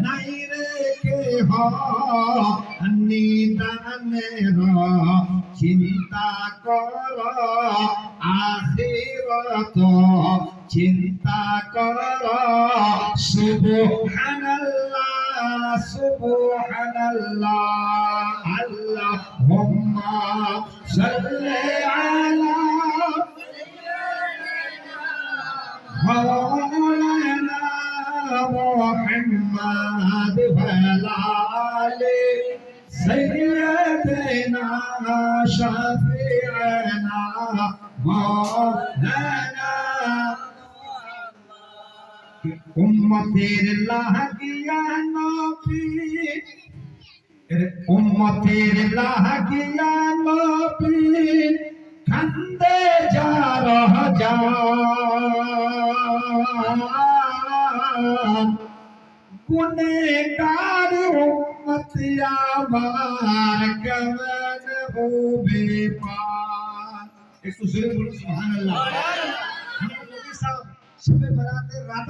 নাই রে কেহ নিদানের চিন্তা কর আখিরাত চিন্তা কর সুবহানাল্লাহ সুবহানাল্লাহ আল্লাহুম্মা সাল্লি আলা মাওলানা মুহাম্মদ ওয়া আলি সাইয়্যিদিনা শাফি'না মাওলানা উম্মতের লাগিয়া নবী উম্মতের লাগিয়া নবী কান্দে যা রহ যা গুনেগার উম্মত আমার কেমন হবে পার একটু জোরে বলুন সুবহানাল্লাহ। আমরা নবী সাহেব শবে বরাতের রাত